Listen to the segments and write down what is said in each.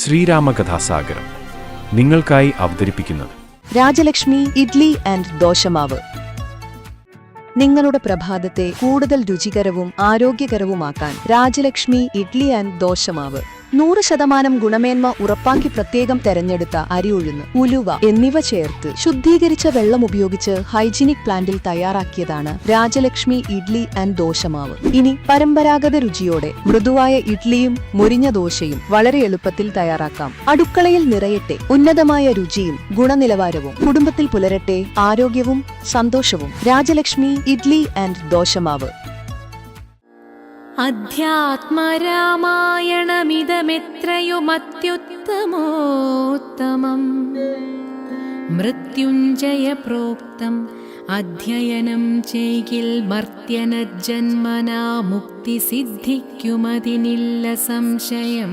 ശ്രീരാമകഥാസാഗരം നിങ്ങൾക്കായി അവതരിപ്പിക്കുന്നത് രാജലക്ഷ്മി ഇഡ്ലി ആൻഡ് ദോശമാവ്. നിങ്ങളുടെ പ്രഭാതത്തെ കൂടുതൽ രുചികരവും ആരോഗ്യകരവുമാക്കാൻ രാജലക്ഷ്മി ഇഡ്ലി ആൻഡ് ദോശമാവ്. 100% ഗുണമേന്മ ഉറപ്പാക്കി പ്രത്യേകം തെരഞ്ഞെടുത്ത അരി ഉഴുന്ന്, ഉലുവ എന്നിവ ചേർത്ത് ശുദ്ധീകരിച്ച വെള്ളം ഉപയോഗിച്ച് ഹൈജീനിക് പ്ലാന്റിൽ തയ്യാറാക്കിയതാണ് രാജലക്ഷ്മി ഇഡ്ലി ആൻഡ് ദോശമാവ്. ഇനി പരമ്പരാഗത രുചിയോടെ മൃദുവായ ഇഡ്ലിയും മുരിഞ്ഞ ദോശയും വളരെ എളുപ്പത്തിൽ തയ്യാറാക്കാം. അടുക്കളയിൽ നിറയട്ടെ ഉന്നതമായ രുചിയും ഗുണനിലവാരവും. കുടുംബത്തിൽ പുലരട്ടെ ആരോഗ്യവും സന്തോഷവും. രാജലക്ഷ്മി ഇഡ്ലി ആൻഡ് ദോശമാവ്. അധ്യാത്മരാമായണമിതമെത്രയുമത്യുത്തമോത്തമം മൃത്യുഞ്ജയ പ്രോക്തം അധ്യയനം ചെയ്കിൽ മർത്യനജന്മനാ മുക്തി സിദ്ധിക്കുമതിനില്ല സംശയം.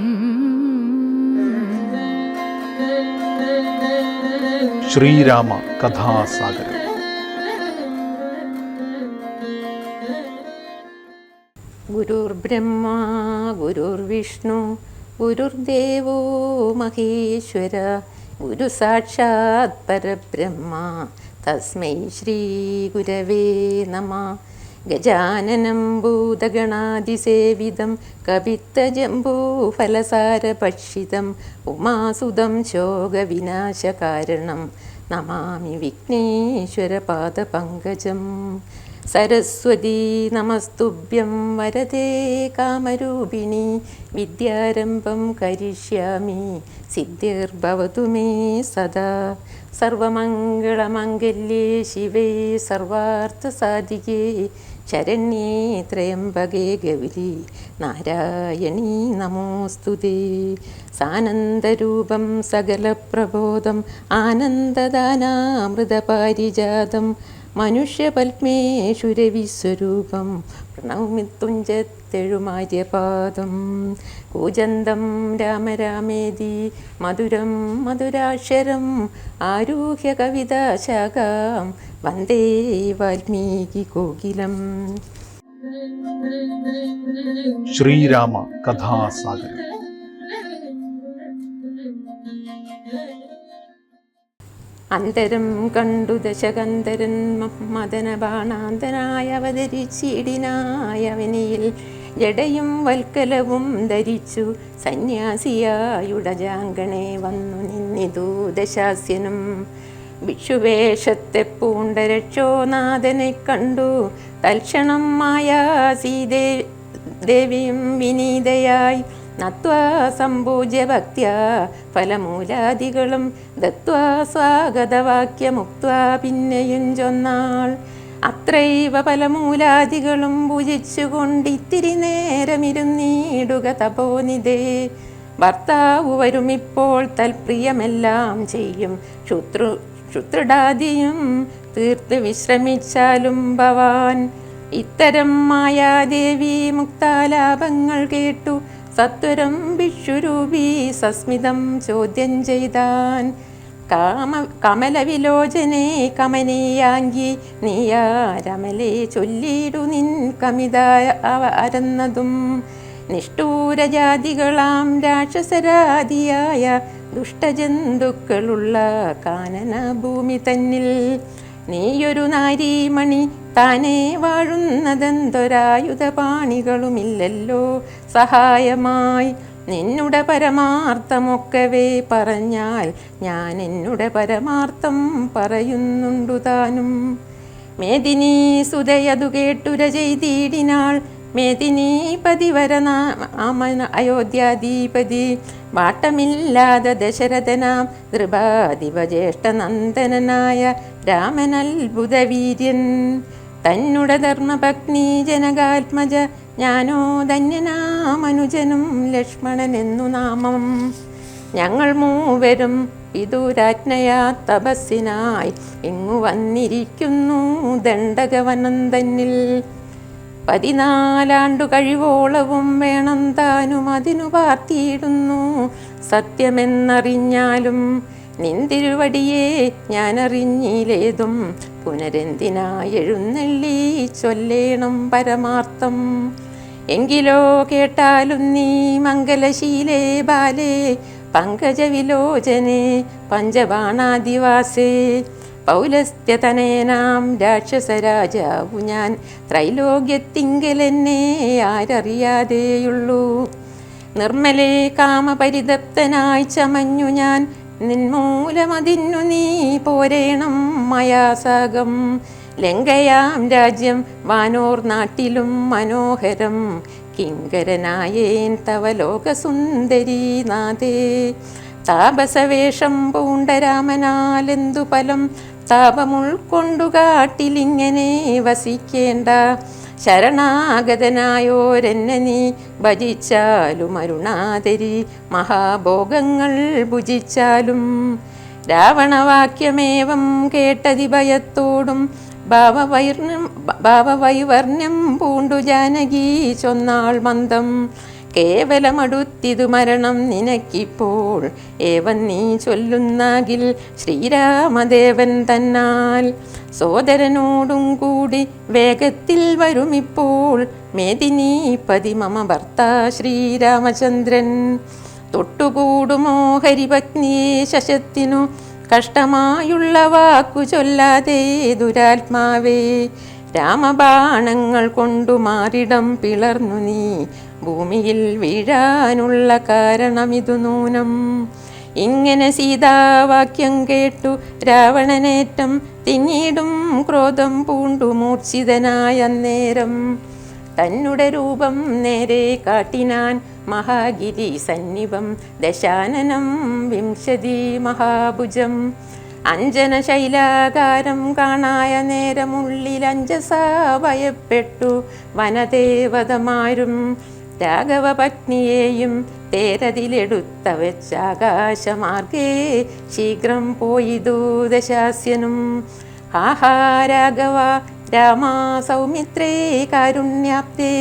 ശ്രീരാമ കഥാസാഗരം. ഗുരുർബ്രഹ്മാ ഗുരുർവിഷ്ണു ഗുരുർദേവോ മഹേശ്വര ഗുരു സാക്ഷാത് പരബ്രഹ്മ തസ്മൈ ശ്രീ ഗുരവേ നമഃ. ഗജാനനം ഭൂതഗണാതിസേവിതം കവിത്തജംബൂഫലസാരഭക്ഷിതം ഉമാസുതം ശോകവിനാശകാരണം നമാമി വിഘ്നേശ്വരപാദപങ്കജം. സരസ്വതീ നമസ്തുഭ്യം വരദേ കാമരൂപിണി വിദ്യാരംഭം കരിഷ്യാമി സിദ്ധിർഭവതു മേ സദാ. സർവമംഗളമംഗല്യേ ശിവേ സർവാർത്ഥസാധികേ ശരണ്യേ ത്രയംബകേ ഗൗരി നാരായണീ നമോസ്തുതേ. സാനന്ദരൂപം സകലപ്രബോധം ആനന്ദദാനാമൃതപാരിജാതം മനുഷ്യപത്മേഷുരവിസ്വരൂപം പ്രണൗമി തുഞ്ചത്തെഴുമാര്യപാദം. കൂജന്തം രാമ രാമേതി മധുരം മധുരാക്ഷരം ആരൂഹ്യ കവിതാശാഖാം വന്ദേ വാൽമീകി കോകിലം. ശ്രീരാമ കഥാസാഗരം. അന്തരം കണ്ടു ദശകന്ധരൻ മദനബാണാന്തനായ അവതരിച്ചിടിനായവനിയിൽ ജടയും വൽക്കലവും ധരിച്ചു സന്യാസിയായുടജാങ്കണേ വന്നു നിന്നിതു ദശാസ്യനും. ഭിക്ഷുവേഷത്തെ പൂണ്ട രക്ഷോനാഥനെ കണ്ടു തൽക്ഷണം മായാസീതേ ദേവിയും വിനീതയായി നത്വാ സംപൂജ്യ ഭക്ത്യാ ഫലമൂലാദികളും ദത്വാ സ്വാഗതവാക്യമുക്ത്വാ പിന്നെയും ചൊന്നാൾ. അത്രൈവ ഫലമൂലാദികളും ഭുജിച്ചുകൊണ്ടിത്തിരി നേരമിരുന്നീടുക തപോനിധേ. ഭർത്താവ് വരുമിപ്പോൾ തൽപ്രിയമെല്ലാം ചെയ്യും ശുത്രുടാദിയും തീർത്ത് വിശ്രമിച്ചാലും ഭവാൻ. ഇത്തരം മായാദേവി മുക്താലാപങ്ങൾ കേട്ടു സത്വരം ഭിക്ഷുരൂപി സസ്മിതം ചോദ്യം ചെയ്താൻ. കമലവിലോചനെ കമനീയാങ്കി നീയാരമലെ ചൊല്ലിടു നിൻ കമിതായ അരന്നതും. നിഷ്ഠൂരജാതികളാം രാക്ഷസരാദിയായ ദുഷ്ടജന്തുക്കളുള്ള കാനന ഭൂമി തന്നിൽ നീയൊരു നാരീമണി താനേ വാഴുന്നതെന്തൊരായുധപാണികളുമില്ലല്ലോ സഹായമായി. നിന്നുടെ പരമാർത്ഥമൊക്കവേ പറഞ്ഞാൽ ഞാൻ എന്നുടെ പരമാർത്ഥം പറയുന്നുണ്ടു താനും. മേദിനി സുതയതു കേട്ടുര ചെയ്തിടിനാൾ. മേദിനീപതി വരനാമന അയോധ്യാധിപതി വാട്ടമില്ലാതെ ദശരഥനാം നൃപാധിപജ്യേഷ്ഠനന്ദനായ രാമനത്ഭുതവീര്യൻ. തന്നുടെ ധർമ്മപത്നി ജനകാത്മജ ഞാനോ ധന്യനാമനുജനും ലക്ഷ്മണനെന്നു നാമം. ഞങ്ങൾ മൂവരും വിദുരാജ്ഞയാ തപസ്സിനായി ഇങ്ങു വന്നിരിക്കുന്നു ദണ്ഡകവനം തന്നിൽ. 14 കഴിവോളവും വേണം താനും അതിനു പാർത്തിയിടുന്നു സത്യമെന്നറിഞ്ഞാലും. നിന്തിരുവടിയെ ഞാനറിഞ്ഞിലേതും പുനരെന്തിനായെഴുന്നള്ളി ചൊല്ലേണം പരമാർത്ഥം. എങ്കിലോ കേട്ടാലും നീ മംഗലശീലേ ബാലേ പങ്കജവിലോചനെ പഞ്ചബാണാദിവാസേ പൗലസ്ത്യതനയനാം രാക്ഷസരാജാവു ഞാൻ ത്രൈലോക്യത്തിങ്കലെന്നെ ആരറിയാതെയുള്ളൂ. നിർമ്മലേ കാമപരിതപ്തനായി ചമഞ്ഞു ഞാൻ നിന്മൂലമതിന്നു നീ പോരേണം മയാസാകം. ലങ്കയാം രാജ്യം വാനോർ നാട്ടിലും മനോഹരം കിങ്കരനായേൻ തവ ലോകസുന്ദരീ നാഥേ. താപസവേഷം പൂണ്ട രാമനാലെന്തു ഫലം താപമുൾക്കൊണ്ടു കാട്ടിലിങ്ങനെ വസിക്കേണ്ട. ശരണാഗതനായോരെന്നെ നീ ഭജിച്ചാലും അരുണാതരി മഹാഭോഗങ്ങൾ ഭുജിച്ചാലും. രാവണവാക്യമേവം കേട്ടതി ഭയത്തോടും ഭാവവൈവർണ്യം പൂണ്ടു ജാനകി ചൊന്നാൾ മന്ദം. കേവലമടുത്തിതു മരണം നിനക്കിപ്പോൾ ഏവൻ നീ ചൊല്ലുന്നാകിൽ ശ്രീരാമദേവൻ തന്നാൽ. സോദരനോടും കൂടി വേഗത്തിൽ വരുമിപ്പോൾ മേദിനീപതി മമ ഭർത്ത ശ്രീരാമചന്ദ്രൻ. തൊട്ടുകൂടുമോ ഹരിപത്നിയെ ശശത്തിനു കഷ്ടമായുള്ള വാക്കു ചൊല്ലാതെ ദുരാത്മാവേ. രാമബാണങ്ങൾ കൊണ്ടു മാറിടം പിളർന്നു നീ ഭൂമിയിൽ വീഴാനുള്ള കാരണമിതു നൂനം. ഇങ്ങനെ സീതാവാക്യം കേട്ടു രാവണനേറ്റം തിങ്ങിടും ക്രോധം പൂണ്ടു മൂർച്ഛിതനായ നേരം. തന്നുടെ രൂപം നേരെ കാട്ടിനാൻ മഹാഗിരി സന്നിപം ദശാനനം വിംശതി മഹാഭുജം. അഞ്ജന ശൈലാകാരം കാണായ നേരമുള്ളിൽ അഞ്ജസാ ഭയപ്പെട്ടു വനദേവതമാരും. രാഘവ പത്നിയെയും തേരതിലെടുത്ത വെച്ചാകാശമാർഗേ ശീഘ്രം പോയിതു ദശാസ്യനും. ഹാഹാ രാഘവ രാമാ സൗമിത്രേ കാരുണ്യാപ്തേ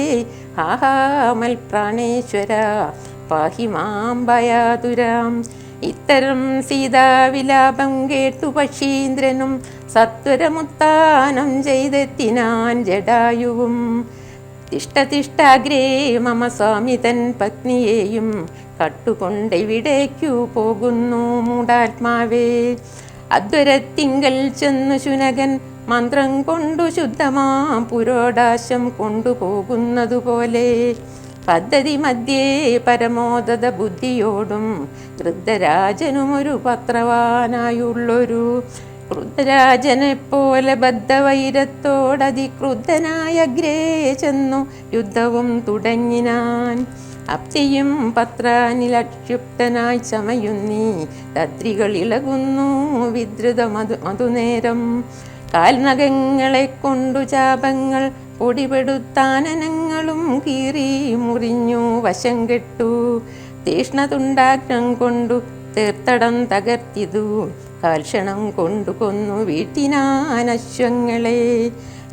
ഹാഹാ മൽപ്രാണേശ്വര പാഹി മാം ഭയാതുരാം. ഇത്തരം സീതാവിലാപം കേട്ടു പക്ഷീന്ദ്രനും സത്വരമുത്താനം ചെയ്തെത്തിനാൻ ജടായുവും. തിഷ്ടതിഷ്ടാഗ്രേ മമ സ്വാമി തൻ പത്നിയെയും കട്ടുകൊണ്ടെവിടേക്കു പോകുന്നു മൂഢാത്മാവേ. അദ്വരത്തിങ്കൽ ചെന്നു ശുനകൻ മന്ത്രം കൊണ്ടു ശുദ്ധമാ പുരോടാശം കൊണ്ടുപോകുന്നതുപോലെ പദ്ധതി മധ്യേ പരമോദത ബുദ്ധിയോടും വൃദ്ധരാജനുമൊരു പത്രവാനായുള്ളൊരു ക്രുദ്ധരാജനെപ്പോലെ ബദ്ധവൈരത്തോടതിക്രുദ്ധനായ അഗ്രേ ചെന്നു യുദ്ധവും തുടങ്ങിനാൻ. അപ്തിയും പത്രാനിലക്ഷിപ്തനായി ചമയുന്നീ തദ്രികൾ ഇളകുന്നു വിദ്രുത മധുനേരം. കാൽനഖങ്ങളെ കൊണ്ടു ചാപങ്ങൾ പൊടിപെടുത്താനനങ്ങളും കീറി മുറിഞ്ഞു വശം കെട്ടു. തീഷ്ണതുണ്ടാഗ്നം കൊണ്ടു തീർത്തടം തകർത്തിതു കാൽക്ഷണം കൊണ്ടു കൊന്നു വീട്ടിനാനശ്വങ്ങളെ.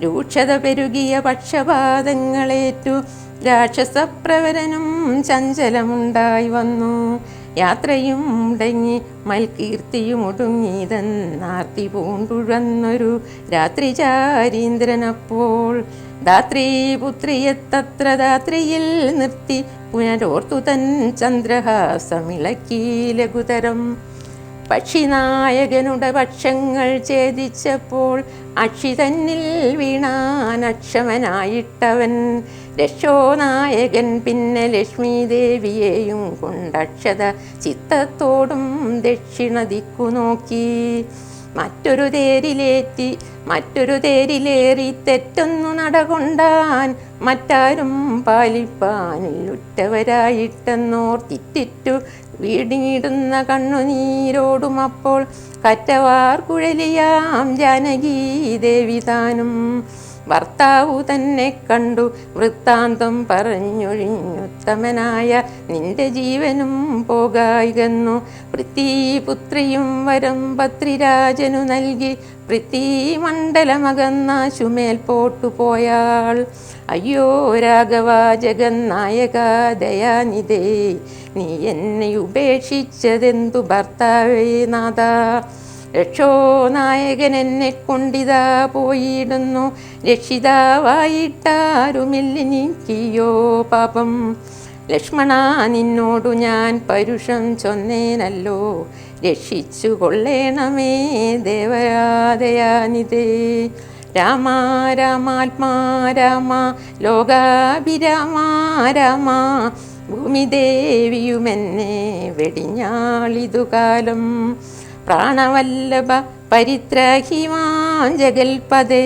രൂക്ഷത പെരുകിയ പക്ഷപാതങ്ങളേറ്റു രാക്ഷസപ്രവരനും ചഞ്ചലമുണ്ടായി വന്നു. യാത്രയും മുടങ്ങി മൽകീർത്തിയും ഒടുങ്ങിയതെന്നാർത്തി പൂണ്ടുഴന്നൊരു രാത്രിചാരീന്ദ്രനപ്പോൾ ധാത്രീപുത്രിയെത്തത്ര ധാത്രിയിൽ നിർത്തി പുനരോർത്തു തൻ ചന്ദ്രഹാസമിളക്കി ലഘുതരം. പക്ഷിനായകനുടെ പക്ഷങ്ങൾ ഛേദിച്ചപ്പോൾ അക്ഷി തന്നിൽ വീണാനക്ഷമനായിട്ടവൻ. രക്ഷോനായകൻ പിന്നെ ലക്ഷ്മി ദേവിയെയും കൊണ്ടക്ഷത ചിത്തത്തോടും ദക്ഷിണ ദിക്കു നോക്കി. മറ്റൊരു തേരിലേറി തെറ്റൊന്നു നടകൊണ്ടാൻ മറ്റാരും പാലിപ്പാനിൽ ഉറ്റവരായിട്ടെന്നോർത്തിറ്റു വീടിടുന്ന കണ്ണുനീരോടുമപ്പോൾ കറ്റവാർ കുഴലിയാം ജാനകി ദേവി താനും. ഭർത്താവു തന്നെ കണ്ടു വൃത്താന്തം പറഞ്ഞൊഴിഞ്ഞുത്തമനായ നിന്റെ ജീവനും പോകായികന്നു. പൃഥ്വീപുത്രിയും വരം പത്രിരാജനു നൽകി പൃഥ്വീമണ്ഡലമകന്നാശുമേൽ പോട്ടുപോയാൾ. അയ്യോ രാഘവ ജഗന്നായക ദയാനിധേ, നീ എന്നെ ഉപേക്ഷിച്ചതെന്തു ഭർത്താവേ നാഥ. രക്ഷോനായകൻ എന്നെ കൊണ്ടിതാ പോയിടുന്നു, രക്ഷിതാവായിട്ടാരുമില്ലെനിക്കിയോ പാപം. ലക്ഷ്മണ നിന്നോടു ഞാൻ പരുഷം ചൊന്നേനല്ലോ, രക്ഷിച്ചു കൊള്ളേണമേ ദേവരാധയാനിതേ. രാമ രാമാത്മാ രാമ ലോകാഭിരാമ രാമ, ഭൂമിദേവിയുമെന്നെ വെടിഞ്ഞാളിതു കാലം. പ്രാണവല്ലഭ പരിത്രഹി മാം ജഗൽപദേ,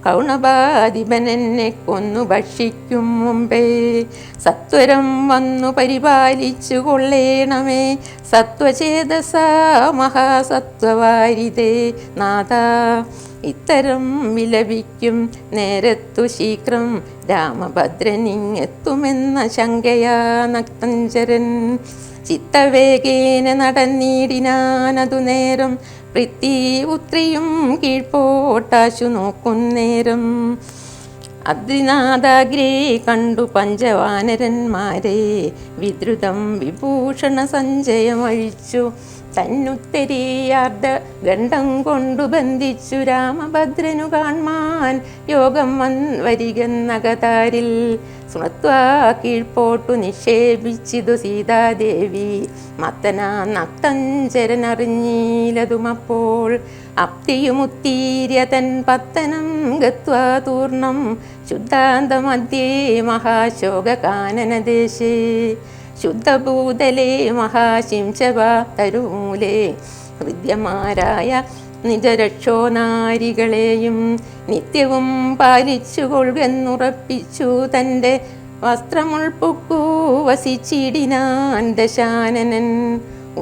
കൗണപാധിപനെന്നെ കൊന്നു ഭക്ഷിക്കും മുമ്പേ. സത്വരം വന്നു പരിപാലിച്ചു കൊള്ളേണമേ സത്വചേതസ മഹാസത്വവാരിതേ നാഥ. ഇത്തരം വിലപിക്കും നേരത്തു ശീഘ്രം രാമഭദ്രനിങ്ങെത്തുമെന്ന ശങ്കയാ നക്തഞ്ചരൻ. ചിത്തവേഗേന നടന്നിടിനാനതു നേരം, പൃഥ്വി ഉത്രിയും കീഴ്പോട്ടാശു നോക്കുന്നേരം. അദ്രിനാഥാഗ്രേ കണ്ടു പഞ്ചവാനരന്മാരെ, വിദ്രുതം വിഭൂഷണ സഞ്ചയമഴിച്ചു. തന്നുത്തരീയാർദ്ധ ഗണ്ഡം കൊണ്ടു ബന്ധിച്ചു രാമഭദ്രനു കാൺമാൻ യോഗം വരികന്നകതാരിൽ. സുണത്വാ കീഴ്പോട്ടു നിക്ഷേപിച്ചിതു സീതാദേവി, മത്തനാ നക്തഞ്ചരനറിഞ്ഞീലതുമപ്പോൾ. അപ്തിയുമുത്തീര്യ തൻ പത്തനം ഗത്വാ തൂർണം, ശുദ്ധാന്തമധ്യേ മഹാശോകകാനനദേശേ. ശുദ്ധഭൂതലേ മഹാശിംശവാ തരുമൂലേ, ഹൃദ്യമാരായ നിജരക്ഷോനാരികളെയും നിത്യവും പാലിച്ചു കൊള്ളുന്നുറപ്പിച്ചു. തൻ്റെ വസ്ത്രമുൾപ്പുക്കു വസിച്ചിടിനാൻ ദശാനനൻ.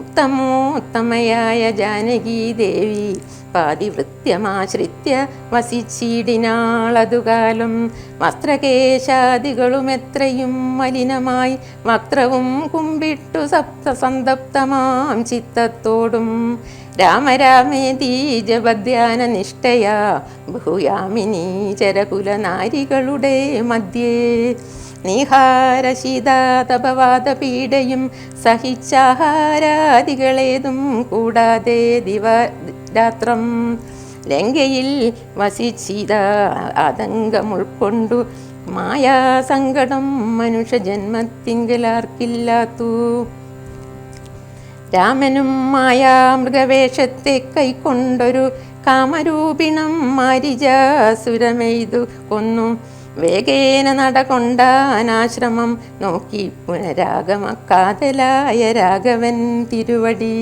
ഉത്തമോത്തമയായ ജാനകീദേവി പാതിവൃത്യമാശ്രിത്യ വസിച്ചിടിനാളതുകാലം. വസ്ത്രകേശാദികളും എത്രയും മലിനമായി, വക്രവും കുമ്പിട്ടു സന്തപ്തമാം ചിത്തത്തോടും. രാമരാമേതി ജപധ്യാന നിഷ്ഠയാ ബഹുയാമിനി ചരകുലനാരികളുടെ മധ്യേ. നീഹാരശീതാതപവാദപീഡയും സഹിച്ചാഹാരാദികളേതും കൂടാതെ ദിവാരാത്രം ലങ്കയിൽ വസിച്ചിത ആതങ്കമുൾക്കൊണ്ടു. മായാസങ്കടം മനുഷ്യജന്മത്തിങ്കലാർക്കില്ലാത്തു. രാമനും മായാമൃഗവേഷത്തെ കൈക്കൊണ്ടൊരു കാമരൂപിണം മാരിജാസുരമെയ്തു കൊന്നു. വേഗേന നടകൊണ്ടാനാശ്രമം നോക്കി പുനരാഗമക്കാതലായ രാഘവൻ തിരുവടി.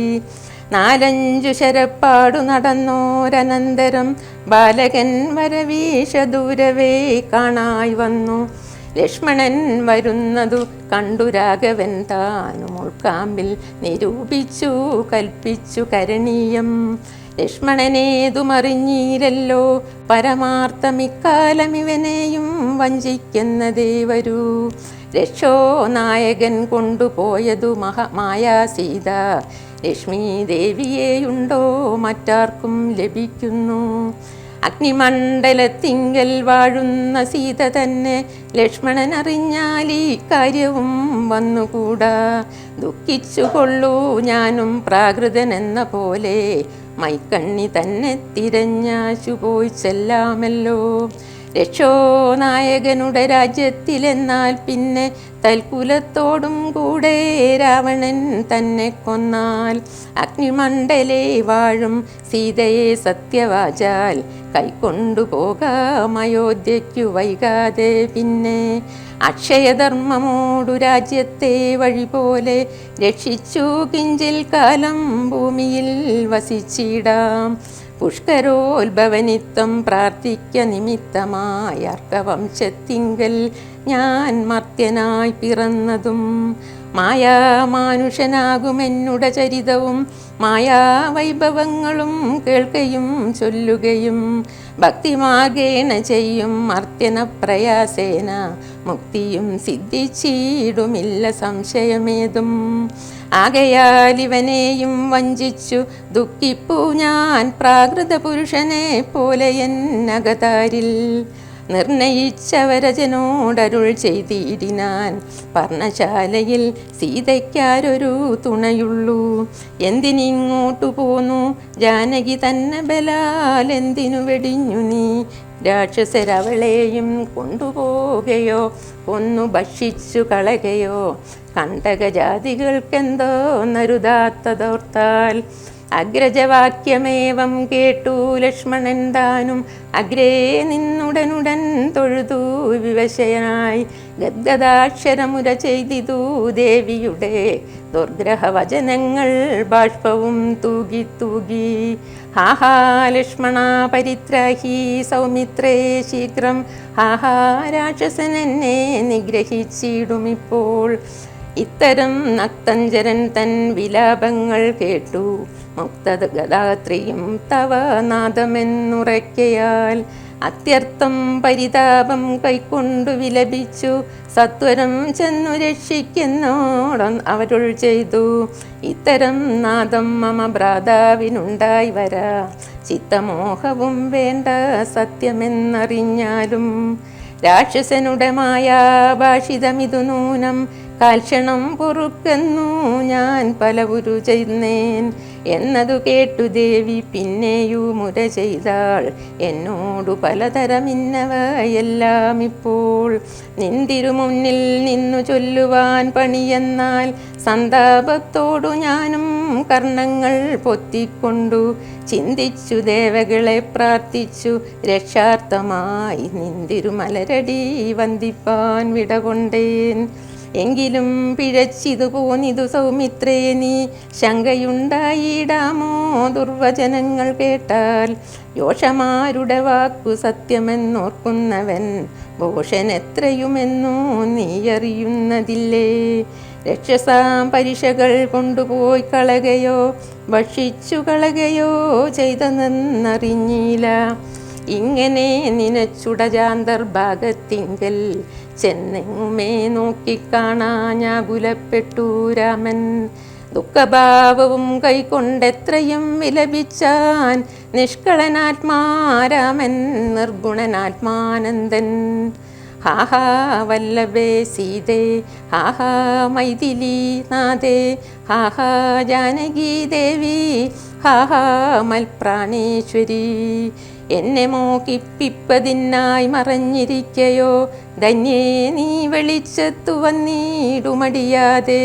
4-5 ശരപ്പാടു നടന്നോരനന്തരം ബാലകൻ വരവീശ ദൂരവേ കാണായി വന്നു. ലക്ഷ്മണൻ വരുന്നതു കണ്ടു രാഘവൻ താനും ഉൾക്കാമ്പിൽ നിരൂപിച്ചു കൽപ്പിച്ചു കരണീയം. ലക്ഷ്മണനേതുമറിഞ്ഞീരല്ലോ പരമാർത്ഥമിക്കാലമിവനെയും വഞ്ചിക്കുന്നതേ വരൂ. രക്ഷോ നായകൻ കൊണ്ടുപോയതു മായാ സീത, ലക്ഷ്മീ ദേവിയെയുണ്ടോ മറ്റാർക്കും ലഭിക്കുന്നു. അഗ്നിമണ്ഡലത്തിങ്കൽ വാഴുന്ന സീത തന്നെ ലക്ഷ്മണൻ അറിഞ്ഞാൽ ഈ കാര്യവും വന്നുകൂടാ. ദുഃഖിച്ചുകൊള്ളൂ ഞാനും പ്രാകൃതനെന്ന പോലെ, മൈക്കണ്ണി തന്നെ തിരഞ്ഞാശു പോയി ചെല്ലാമല്ലോ. രക്ഷോ നായകനുടെ രാജ്യത്തിലെന്നാൽ പിന്നെ തൽക്കുലത്തോടും കൂടെ രാവണൻ തന്നെ കൊന്നാൽ. അഗ്നിമണ്ഡലേ വാഴും സീതയെ സത്യവാചാൽ കൈക്കൊണ്ടുപോകാം അയോധ്യയ്ക്കു വൈകാതെ പിന്നെ. അക്ഷയധർമ്മമോടു രാജ്യത്തെ വഴി പോലെ രക്ഷിച്ചു കിഞ്ചിൽ കാലം ഭൂമിയിൽ വസിച്ചിടാം. പുഷ്കരോത്ഭവനിത്വം പ്രാർത്ഥിക്ക നിമിത്തമായ അർക്കവംശത്തിങ്കൽ ഞാൻ മർത്യനായി പിറന്നതും. മായാമാനുഷനാകുമെന്നുട ചരിതവും മായാവൈഭവങ്ങളും കേൾക്കയും ചൊല്ലുകയും ഭക്തിമാർഗേണ ചെയ്യും മർത്യന പ്രയാസേന മുക്തിയും സിദ്ധിച്ചിടുമില്ല സംശയമേതും. ആകയാൽ ഇവനെയും വഞ്ചിച്ചു ദുഃഖിപ്പു ഞാൻ പ്രാകൃത പുരുഷനെ പോലെ എന്നകതാരിൽ. നിർണയിച്ചവരജനോടരുൾ ചെയ്തിടിനാൻ പർണശാലയിൽ സീതയ്ക്കാരൊരു തുണയുള്ളൂ. എന്തിനിങ്ങോട്ടു പോന്നു ജാനകി തന്നെ ബലാൽ, എന്തിനു വെടിഞ്ഞു നീ രാക്ഷസരവളെയും കൊണ്ടുപോകയോ കൊന്നു ഭക്ഷിച്ചു കളകയോ കണ്ടകജാതികൾക്കെന്തോ നരുതാത്തതോർത്താൽ. അഗ്രജവാക്യമേവം കേട്ടു ലക്ഷ്മണൻ താനും അഗ്രേ നിന്നുടനുടൻ തൊഴുതു വിവശനായി. ഗദ്ഗദാക്ഷരമുര ചെയ്തിതു ദേവിയുടെ ദുർഗ്രഹവചനങ്ങൾ ബാഷ്പവും തൂകി തൂകി. ഹാഹാ ലക്ഷ്മണ പരിത്രാഹി സൗമിത്രേ ശീഘ്രം, ഹാഹാ രാക്ഷസൻ എന്നെ നിഗ്രഹിച്ചിടുമിപ്പോൾ. ഇത്തരം നക്തഞ്ചരൻ തൻ വിലാപങ്ങൾ കേട്ടു മുക്തഗദാത്രിയും തവ നാദമെന്നുറയ്ക്കയാൽ. അത്യർത്ഥം പരിതാപം കൈക്കൊണ്ടു വിലപിച്ചു സത്വരം ചെന്നു രക്ഷിക്കുന്നോടം അവരുൾ ചെയ്തു. ഇത്തരം നാദം മമ ഭ്രാതാവിനുണ്ടായി വരാ, ചിത്തമോഹവും വേണ്ട സത്യമെന്നറിഞ്ഞാലും. രാക്ഷസനുടെ മായാഭാഷിതമിതു നൂനം, കാൽക്ഷണം പൊറുക്കെന്നു ഞാൻ പലവുരു ചെയ്യുന്നേൻ എന്നതു കേട്ടു ദേവി പിന്നെയുമുര ചെയ്താൾ എന്നോടു പലതരമിന്നവയെല്ലാം. ഇപ്പോൾ നിന്തിരുമുന്നിൽ നിന്നു ചൊല്ലുവാൻ പണിയെന്നാൽ സന്താപത്തോടു ഞാനും കർണങ്ങൾ പൊത്തിക്കൊണ്ടു ചിന്തിച്ചു ദേവകളെ പ്രാർത്ഥിച്ചു രക്ഷാർത്ഥമായി നിന്തിരുമലരടി വന്ദിപ്പാൻ വിടകൊണ്ടേൻ. എങ്കിലും പിഴച്ചിതു പോന്നിതു സൗമിത്രേ നീ, ശങ്കയുണ്ടായിടാമോ ദുർവചനങ്ങൾ കേട്ടാൽ. യോഷമാരുടെ വാക്കു സത്യമെന്നോർക്കുന്നവൻ ഭോഷനെത്രയുമെന്നു നീയറിയുന്നതില്ലേ. രക്ഷസാം പരീക്ഷകൾ കൊണ്ടുപോയി കളകയോ ഭക്ഷിച്ചു കളകയോ ചെയ്തെന്നറിഞ്ഞില്ല. ഇങ്ങനെ നിനച്ചുടജാന്തർഭാഗത്തിങ്കൽ ചെന്നെങ്ങുമേ നോക്കിക്കാണാഞ്ഞാകുലപ്പെട്ടു രാമൻ. ദുഃഖഭാവവും കൈക്കൊണ്ടെത്രയും വിലപിച്ചാൻ നിഷ്കളനാത്മാരാമൻ നിർഗുണനാത്മാനന്ദൻ. ഹാഹാ വല്ലഭേ സീതേ, ഹാഹാ മൈഥിലി നാഥേ, ഹാഹാ ജാനകി ദേവി, ഹാഹാ മൽപ്രാണേശ്വരി. എന്നെ മോഹിപ്പിപ്പതിനായി മറഞ്ഞിരിക്കയോ ധന്യേ നീ വെളിച്ചത്തു വന്നിടുമടിയാതെ.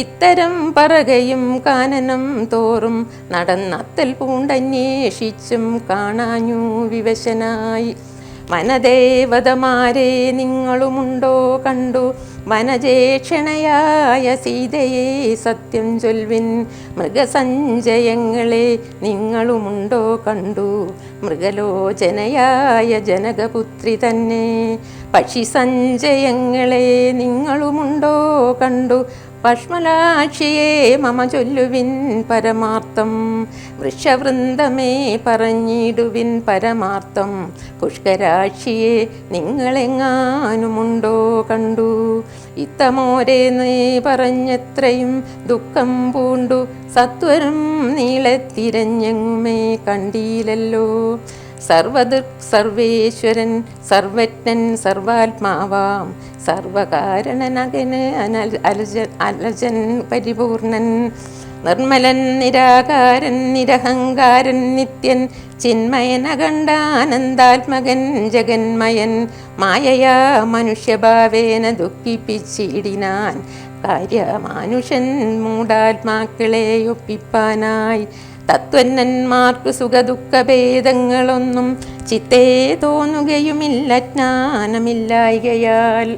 ഇത്തരം പറകയും കാനനം തോറും നടന്നത്തൽ പൂണ്ടന്വേഷിച്ചും കാണാഞ്ഞു വിവശനായി. വനദേവതമാരെ നിങ്ങളുമുണ്ടോ കണ്ടു, വനജേക്ഷണയായ സീതയെ സത്യം ചൊൽവിൻ. മൃഗസഞ്ചയങ്ങളെ നിങ്ങളുമുണ്ടോ കണ്ടു, മൃഗലോചനയായ ജനകപുത്രി തന്നെ. പക്ഷി സഞ്ചയങ്ങളെ നിങ്ങളുമുണ്ടോ കണ്ടു, പഷ്മലാക്ഷിയെ മമ ചൊല്ലുവിൻ പരമാർത്ഥം. വൃക്ഷവൃന്ദമേ പറഞ്ഞിടുവിൻ പരമാർത്ഥം. പുഷ്കരാക്ഷിയെ നിങ്ങളെങ്ങാനുമുണ്ടോ കണ്ടു. ഇത്തമോരേന്ന് പറഞ്ഞത്രയും ദുഃഖം പൂണ്ടു സത്വരം നീളത്തിരഞ്ഞെങ്ങുമേ കണ്ടീലല്ലോ. സർവേശ്വരൻ സർവജ്ഞൻ സർവാത്മാവാം സർവകാരണനകന് അലജൻ പരിപൂർണൻ. നിർമ്മലൻ നിരാകാരൻ നിരഹങ്കാരൻ നിത്യൻ ചിന്മയനകണ്ഠാനന്ദാത്മകൻ ജഗന്മയൻ. മായയാ മനുഷ്യഭാവേന ദുഃഖിപ്പിച്ചിടിനാൻ കാര്യമാനുഷൻ മൂഢാത്മാക്കളെ ഒപ്പിപ്പാനായി. തത്വജ്ഞന്മാർക്കു സുഖദുഃഖഭേദങ്ങളൊന്നും ചിത്തേ തോന്നുകയുമില്ല ജ്ഞാനമില്ലായ്കയാൽ.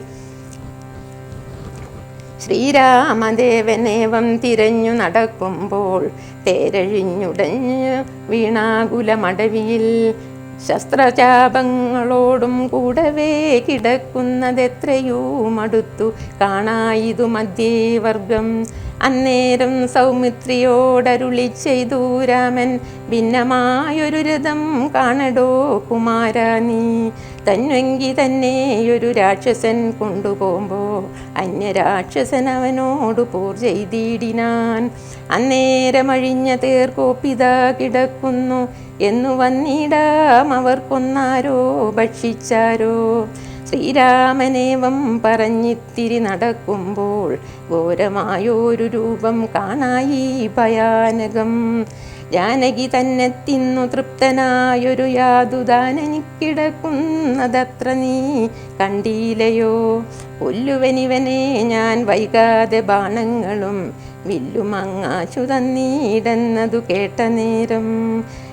ശ്രീരാമദേവനേവം തിരഞ്ഞു നടക്കുമ്പോൾ തേരഴിഞ്ഞുടഞ്ഞ് വീണാകുലമടവിയിൽ ശസ്ത്രചാപങ്ങളോടും കൂടവേ കിടക്കുന്നതെത്രയോ മടുത്തു കാണായിതു മധ്യേവർഗം. അന്നേരം സൗമിത്രിയോടരുളി ചെയ്തു രാമൻ, ഭിന്നമായൊരു രഥം കാണടോ കുമാരാ നീ. തന്നെങ്കി തന്നെയൊരു രാക്ഷസൻ കൊണ്ടുപോകുമ്പോൾ അന്യരാക്ഷസൻ അവനോട് പോർ ചെയ്തിടിനാൻ. അന്നേരമഴിഞ്ഞ തേർക്കോപ്പിത കിടക്കുന്നു എന്നു വന്നിടാം അവർക്കൊന്നാരോ ഭക്ഷിച്ചാരോ. ശ്രീരാമനേവം പറഞ്ഞിത്തിരി നടക്കുമ്പോൾ ഘോരമായൊരു രൂപം കാണായി ഭയാനകം. ജാനകി തന്നെ തിന്നു തൃപ്തനായൊരു യാതുദാനെനിക്കിടക്കുന്നതത്ര നീ കണ്ടീലയോ? കൊല്ലുവനിവനെ ഞാൻ വൈകാതെ ബാണങ്ങളും വില്ലുമങ്ങാച്ചു തന്നീടെന്നതു കേട്ട നേരം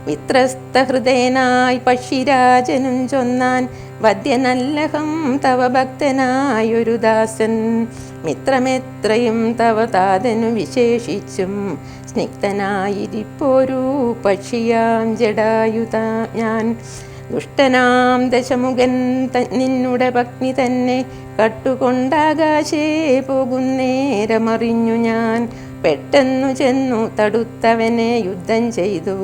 വിത്രസ്ത ഹൃദയനായി പക്ഷിരാജനും ചൊന്നാൻ, വദ്യനല്ലഹം തവ ഭക്തനായൊരു ദാസൻ. മിത്രമെത്രയും തവ താതനു വിശേഷിച്ചും സ്നിഗ്ധനായിരിപ്പോരു പക്ഷിയാം ജടായുത ഞാൻ. ദുഷ്ടനാം ദശമുഖൻ നിന്നുടെ പത്നി തന്നെ കട്ടുകൊണ്ടാകാശേ പോകുന്നേരമറിഞ്ഞു ഞാൻ. പെട്ടെന്നു ചെന്നു തടുത്തവനെ യുദ്ധം ചെയ്തു,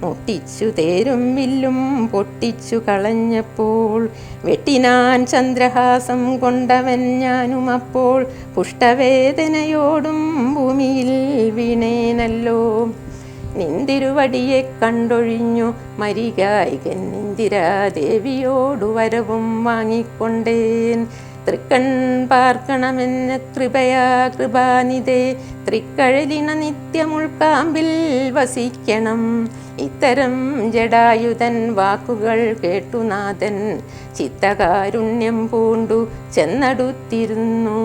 മുട്ടിച്ചു തേരും വില്ലും പൊട്ടിച്ചു കളഞ്ഞപ്പോൾ. വെട്ടിനാൻ ചന്ദ്രഹാസം കൊണ്ടവൻ ഞാനുമപ്പോൾ, പുഷ്ടവേദനയോടും ഭൂമിയിൽ വീണേനല്ലോ. നിന്തിരുവടിയെ കണ്ടൊഴിഞ്ഞു മരികായികൻ ഇന്ദിരാദേവിയോടു വരവും വാങ്ങിക്കൊണ്ടേൻ. തൃക്കൺ പാർക്കണമെന്ന കൃപയാ കൃപാനിധേ, തൃക്കഴലിണ നിത്യമുൾക്കാമ്പിൽ വസിക്കണം. ഇത്തരം ജടായുധൻ വാക്കുകൾ കേട്ടുനാഥൻ ചിത്തകാരുണ്യം പൂണ്ടു ചെന്നടുത്തിരുന്നു.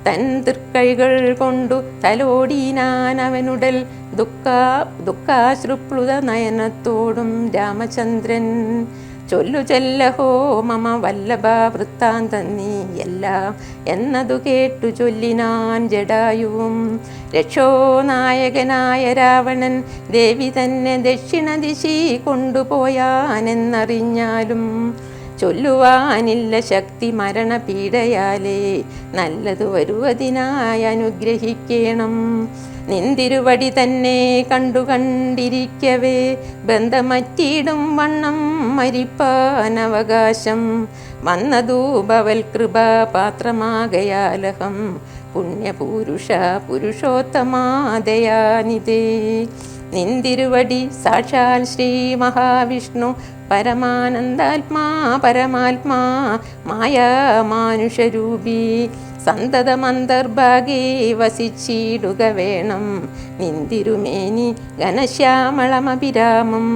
തൻ തൃക്കൈകൾ കൊണ്ടു തലോടിനാൻ അവനുടൽ ദുഃഖാശ്രുപ്ലുത നയനത്തോടും രാമചന്ദ്രൻ. ചൊല്ലു ചെല്ലഹോ മമ വല്ലഭ വൃത്താന്തം നീ എല്ലാം എന്നതു കേട്ടു ചൊല്ലിനാൻ ജടായുവും. രക്ഷോ നായകനായ രാവണൻ ദേവി തന്നെ ദക്ഷിണ ദിശി കൊണ്ടുപോയാനെന്നറിഞ്ഞാലും ചൊല്ലുവാനില്ല ശക്തി മരണപീഡയാലേ, നല്ലതു വരുവതിനായി അനുഗ്രഹിക്കണം. നിന്തിരുവടി തന്നെ കണ്ടിരിക്കവേ ബന്ധമറ്റിയിടും വണ്ണം മരിപ്പാനവകാശം വന്നതു ഭവൽ കൃപാപാത്രമാകയാലഹം പുണ്യപുരുഷ പുരുഷോത്തമാദയാനിതേ. നിന്തിരുവടി സാക്ഷാൽ ശ്രീ മഹാവിഷ്ണു പരമാനന്ദാത്മാ പരമാത്മാ മായാ മാനുഷരൂപി സന്തതമന്തർഭാഗേ വസിച്ചിടുക വേണം. നിന്തിരുമേനി ഘനശ്യാമളമഭിരാമം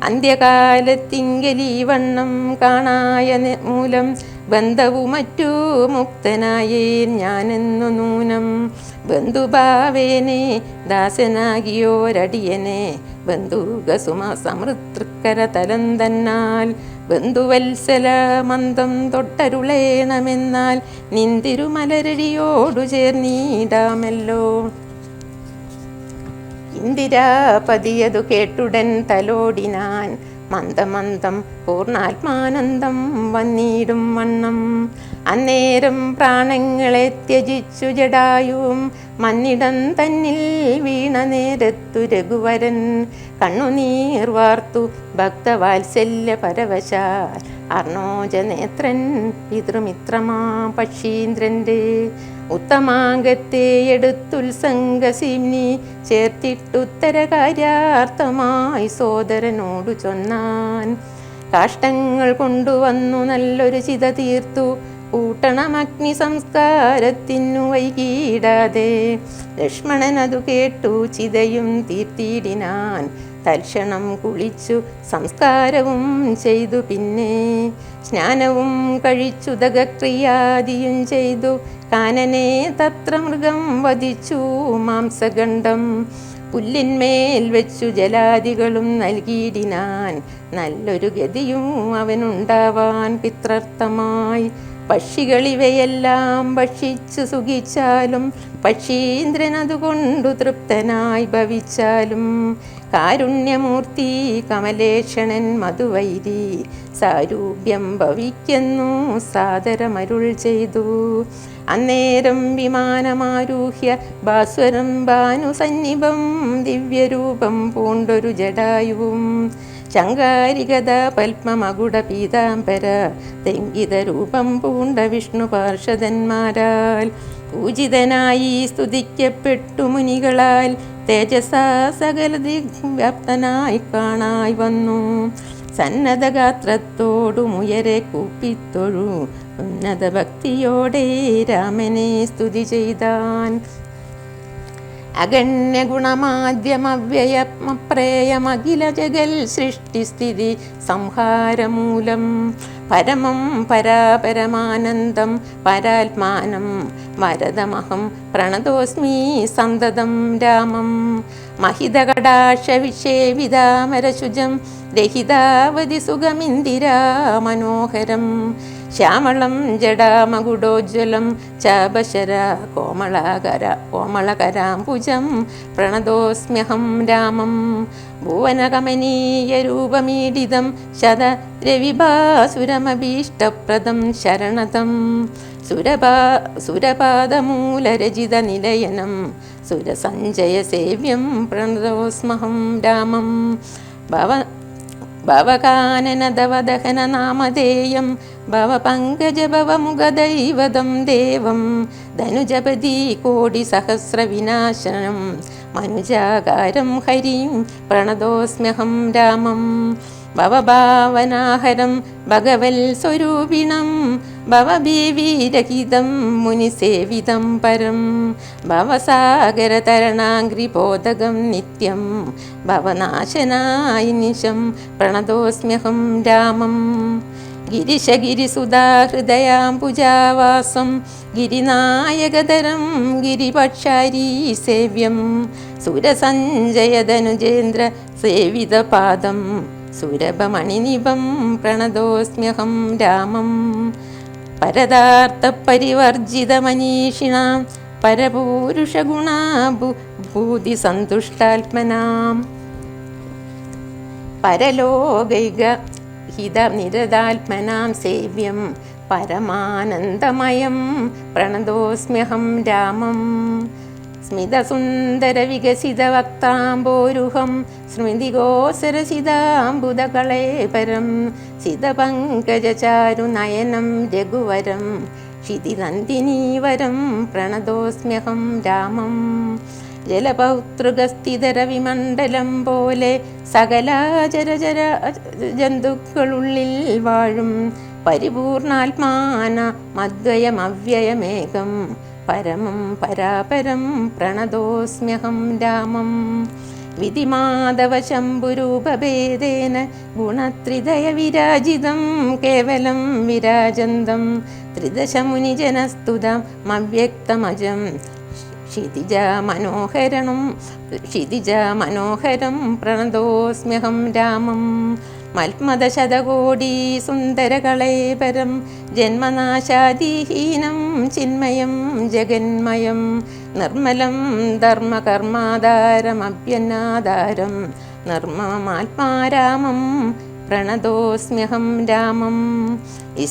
അന്ത്യകാലത്തിങ്കലീ വണ്ണം കാണായ മൂലം ബന്ധവു മറ്റു മുക്തനായേൻ ഞാനെന്നു നൂനം. ബന്ധുഭാവേനെ ദാസനാകിയോരടിയനെ ബന്ധുകസുമ സമൃതൃക്കര തലം തന്നാൽ ബന്ധുവത്സല മന്ദം തൊട്ടരുളേണമെന്നാൽ നിന്തിരുമലരടിയോടു ചേർന്നീടാമല്ലോ. ഇന്ദിരാപതിയതു കേട്ടുടൻ തലോടിനാൻ മന്ദമന്ദം പൂർണ്ണാത്മാനന്ദം വന്നിടും വണ്ണം. അന്നേരം പ്രാണങ്ങളെ ത്യജിച്ചു ജടായുവും മന്നിടം തന്നിൽ വീണ നേരത്തു രഘുവരൻ കണ്ണുനീർ വാർത്തു ഭക്തവാത്സല്യ പരവശാൽ അർണോജനേത്രൻ പിതൃമിത്രമാ പക്ഷീന്ദ്രന്റെ ഉത്തമാംഗത്തെ എടുത്തുത്സംഗസിംനി ചേർത്തിട്ടുത്തര കാര്യാർത്ഥമായി സോദരനോടു ചൊന്നാൻ. കാഷ്ടങ്ങൾ കൊണ്ടുവന്നു നല്ലൊരു ചിത തീർത്തു കൂട്ടണമഗ്നി സംസ്കാരത്തിനു വൈകിടാതെ. ലക്ഷ്മണനതു കേട്ടു ചിതയും തീർത്തിയിടിനാൻ. തൽക്ഷണം കുളിച്ചു സംസ്കാരവും ചെയ്തു. പിന്നെ സ്നാനവും കഴിച്ചുദകക്രിയാദിയും ചെയ്തു. കാനനെ തത്ര മൃഗം വധിച്ചു മാംസഖണ്ഡം. പുല്ലിന്മേൽ വെച്ചു ജലാദികളും നൽകിയിടിനാൻ. നല്ലൊരു ഗതിയും അവനുണ്ടാവാൻ പിത്രർത്ഥമായി. പക്ഷികളിവയെല്ലാം ഭക്ഷിച്ചു സുഖിച്ചാലും പക്ഷീന്ദ്രനതുകൊണ്ടു തൃപ്തനായി ഭവിച്ചാലും കാരുണ്യമൂർത്തി കമലേക്ഷണൻ മധുവൈരി സാരൂപ്യം ഭവിക്കുന്നു സാദരമരുൾ ചെയ്തു. അന്നേരം വിമാനമാരൂഹ്യ ഭാസ്വരം ഭാനുസന്നിഭം ദിവ്യരൂപം പൂണ്ടൊരു ജടായുവും ശങ്കാരികത പത്മമകുട പീതാംബര തെങ്കിത രൂപം പൂണ്ട വിഷ്ണു പാർഷദന്മാരാൽ പൂജിതനായി സ്തുതിക്കപ്പെട്ടു മുനികളാൽ തേജസാ സകല ദിഗ്വ്യാപ്തനായി കാണായി വന്നു. സന്നദ്ധഗാത്രത്തോടുമുയരെ കൂപ്പിത്തൊഴു ഉന്നത ഭക്തിയോടെ രാമനെ സ്തുതി ചെയ്താൻ. അഗണ്യഗുണമാദ്യമവ്യയമപ്രേയമഖില ജഗൽ സൃഷ്ടിസ്ഥിതി സംഹാരമൂലം പരമം പരാപരമാനന്ദം പരാത്മാനം വരദമഹം പ്രണതോസ്മി സന്തതം രാമം മഹിതകടാക്ഷവിഷേവിതാമരശുജം രഹിതാവതി സുഖമിന്ദിരാ മനോഹരം ശ്യാമളം ജടാമകുടോജ്വലം ചാപശര കോമളകരാംബുജം പ്രണതോസ്മ്യഹം രാമം ഭുവനകമനീയരൂപമീഡിതം ശതരവിഭാസുരമഭീഷ്ടപ്രദം ശരണതം സുരപാദമൂലരചിതനിലയനം സുരസഞ്ജയസേവ്യം പ്രണതോസ്മഹം രാമം ഭവകാനനദവദഹനനാമധേയം ഭവപങ്കജഭവമുഖദൈവതം ദേവം ധനുജപതി കോടിസഹസ്രവിനാശനം മനുജാകാരം ഹരിം പ്രണതോസ്മ്യഹം രാമം ഭവഭാവനാഹരം ഭഗവൽ സ്വരൂപിണം ഭവഭീവീരഹിതം മുനിസേവിതം പരം ഭവസാഗരതരണാംഗ്രിബോധകം നിത്യം ഭവനാശനായി നിശം പ്രണതോസ്മ്യഹം രാമം ഗിരിശഗിരിസുധാഹൃദയാംബുജാവാസം ഗിരിനായകതരം ഗിരിപക്ഷാരീ സേവ്യം സുരസഞ്ജയധനുജേന്ദ്ര സേവിതപാദം സുരഭമണിനിഭം പ്രണതോസ്മ്യഹം രാമം പരതാർത്ഥപരിവർജിതമനീഷിണാം പരപൂരുഷഗുണാഭൂതിസന്തുഷ്ടാത്മനാം പരലോകൈകഹിതനിരതാത്മനാം സേവ്യം പരമാനന്ദമയം പ്രണതോസ്മ്യഹം രാമം സ്മിതസുന്ദരവികസിതവക്താംബോരുഹം സ്മൃതിഗോസരസിതാംബുദകളേപരം സിതപങ്കജചാരുനയനം രഘുവരം ക്ഷിതിനന്ദിനീവരം പ്രണതോസ്മ്യഹം രാമം ജലപൗത്രുകസ്ഥിതരവിമണ്ഡലം പോലെ സകലാചരചര ജന്തുക്കളുള്ളിൽ വാഴും പരിപൂർണാത്മാന മദ്വയമവ്യയമേകം പരമം പരാപരം പ്രണതോസ്മ്യഹം രാമം വിധിമാധവ ശംഭുരൂപഭേദേന ഗുണത്രിദയ വിരാജിതം കേവലം വിരാജന്തം ത്രിദശമുനിജനസ്തുതം അവ്യക്തമജം ക്ഷിതിജ മനോഹരം പ്രണതോസ്മ്യഹം രാമം മൽമദശതകോടി സുന്ദരകളേപരം ജന്മനാശാദിഹീനം ചിന്മയം ജഗന്മയം നിർമ്മലം ധർമ്മകർമാധാരമഭ്യനാധാരം നിർമ്മമാത്മാരാമം പ്രണതോസ്മ്യഹം രാമം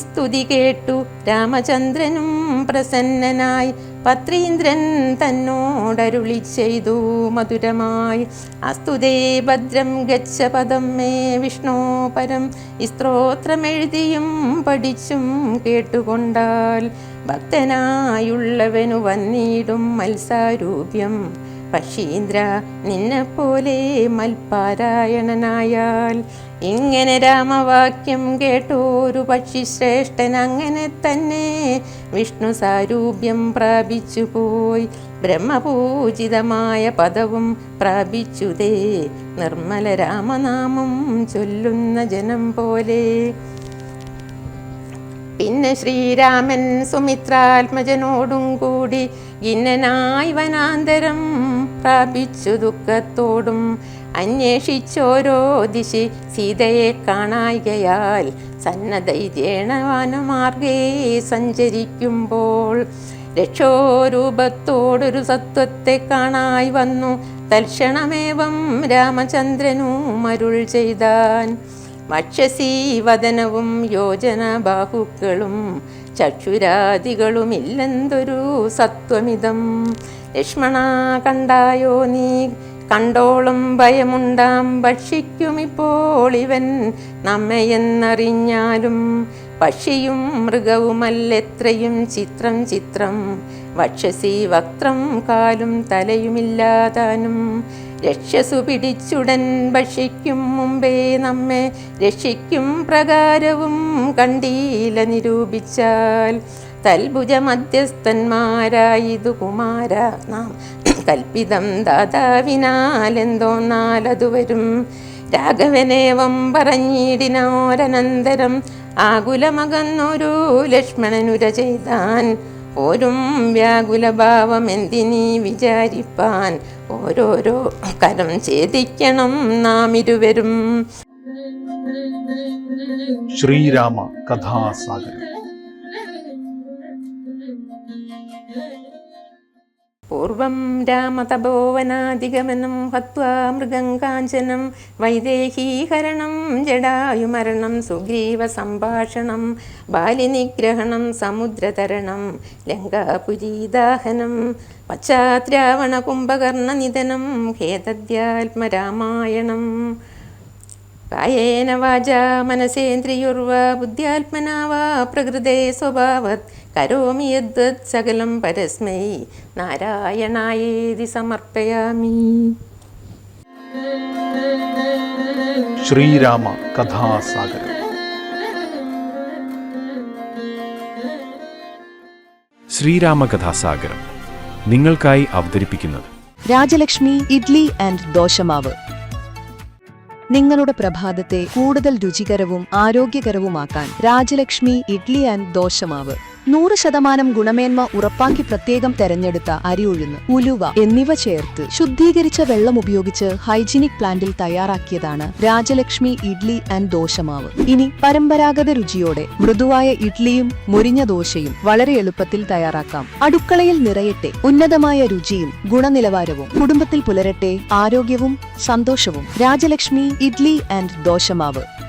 സ്തുതി കേട്ടു രാമചന്ദ്രനും പ്രസന്നനായി പത്രീന്ദ്രൻ തന്നോടരുളി ചെയ്തു മധുരമായി അസ്തുതേ ഭദ്രം ഗച്ഛ പദം മേ വിഷ്ണോ പരം സ്ത്രോത്രമെഴുതിയും പഠിച്ചും കേട്ടുകൊണ്ടാൽ ഭക്തനായുള്ളവനു വന്നിടും മത്സാരൂപ്യം പക്ഷീന്ദ്ര നിന്നെപ്പോലെ മൽപാരായണനായാൽ ഇങ്ങനെ രാമവാക്യം കേട്ടോരു പക്ഷിശ്രേഷ്ഠൻ അങ്ങനെ തന്നെ വിഷ്ണു സാരൂപ്യം പ്രാപിച്ചു പോയി ബ്രഹ്മപൂജിതമായ പദവും പ്രാപിച്ചുതേ നിർമ്മല രാമനാമം ചൊല്ലുന്ന ജനം പോലെ. പിന്നെ ശ്രീരാമൻ സുമിത്രാത്മജനോടും കൂടി ഖിന്നനായി വനാന്തരം പ്രാപിച്ചു ദുഃഖത്തോടും അന്വേഷിച്ചോരോ ദിശി സീതയെ കാണായികയാൽ സന്നദ്ധൈര്യേണ വനമാർഗേ സഞ്ചരിക്കുമ്പോൾ രക്ഷോരൂപത്തോടൊരു സത്വത്തെ കാണായി വന്നു. തൽക്ഷണമേവം രാമചന്ദ്രനും അരുൾ ചെയ്താൻ. വക്ഷസി വദനവും യോജന ബാഹുക്കളും ചക്ഷുരാദികളുമില്ലെന്തൊരു സത്വമിതം. ലക്ഷ്മണ കണ്ടായോ നീ, കണ്ടോളും ഭയമുണ്ടാം. ഭക്ഷിക്കുമിപ്പോൾ ഇവൻ നമ്മയെന്നറിഞ്ഞാലും പക്ഷിയും മൃഗവുമല്ലെത്രയും ചിത്രം ചിത്രം. വക്ഷസി വക്ത്രം കാലും തലയുമില്ലാതാനും രക്ഷസു പിടിച്ചുടൻ ഭക്ഷിക്കും മുമ്പേ നമ്മെ രക്ഷിക്കും പ്രകാരവും കണ്ടീല നിരൂപിച്ചാൽ. തൽഭുജ മധ്യസ്ഥന്മാരായിതു കുമാര നാം കൽപ്പിതം ദാതാവിനാലെന്തോന്നാലതു വരും. രാഘവനേവം പറഞ്ഞിടിനോരനന്തരം ആകുലമകന്നൊരു ലക്ഷ്മണനുര ചെയ്താൻ. ഓരും വ്യാകുലഭാവം എന്തിനീ വിചാരിപ്പാൻ, ഓരോരോ കരം ഛേദിക്കണം നാം ഇരുവരും. ശ്രീരാമ കഥാസാഗരം. പൂർവം രാമതപോവനാധിഗമനം ഹത്വാ മൃഗം കാഞ്ചനം വൈദേഹീഹരണം ജടായുമരണം സുഗ്രീവ സംഭാഷണം ബാലിനിഗ്രഹണം സമുദ്രതരണം ലങ്കാപുരീദാഹനം പശ്ചാത്രാവണ കുംഭകർണനിധനം ഹേതദ്യാത്മരാമായണം. കായേന വാചാ മനസേന്ദ്രിയുർവാ ബുദ്ധ്യാത്മനാ വാ പ്രകൃതേ സ്വഭാവത് കരോമി യദ്വത് സകലം പരസ്മൈ നാരായണായേതി സമർപ്പയാമി. ശ്രീരാമ കഥാസാഗരം. ശ്രീരാമകഥാസാഗരം നിങ്ങൾക്കായി അവതരിപ്പിക്കുന്നത് രാജലക്ഷ്മി ഇഡ്ലി ആൻഡ് ദോശമാവ്. നിങ്ങളുടെ പ്രഭാതത്തെ കൂടുതൽ രുചികരവും ആരോഗ്യകരവുമാക്കാൻ രാജലക്ഷ്മി ഇഡ്ലി ആൻഡ് ദോശമാവ്. 100% ഗുണമേന്മ ഉറപ്പാക്കി പ്രത്യേകം തെരഞ്ഞെടുത്ത അരി ഉഴുന്ന്, ഉലുവ എന്നിവ ചേർത്ത് ശുദ്ധീകരിച്ച വെള്ളം ഉപയോഗിച്ച് ഹൈജീനിക് പ്ലാന്റിൽ തയ്യാറാക്കിയതാണ് രാജലക്ഷ്മി ഇഡ്ലി ആൻഡ് ദോശമാവ്. ഇനി പരമ്പരാഗത രുചിയോടെ മൃദുവായ ഇഡ്ലിയും മുരിഞ്ഞ ദോശയും വളരെ എളുപ്പത്തിൽ തയ്യാറാക്കാം. അടുക്കളയിൽ നിറയട്ടെ ഉന്നതമായ രുചിയും ഗുണനിലവാരവും. കുടുംബത്തിൽ പുലരട്ടെ ആരോഗ്യവും സന്തോഷവും. രാജലക്ഷ്മി ഇഡ്ലി ആൻഡ് ദോശമാവ്.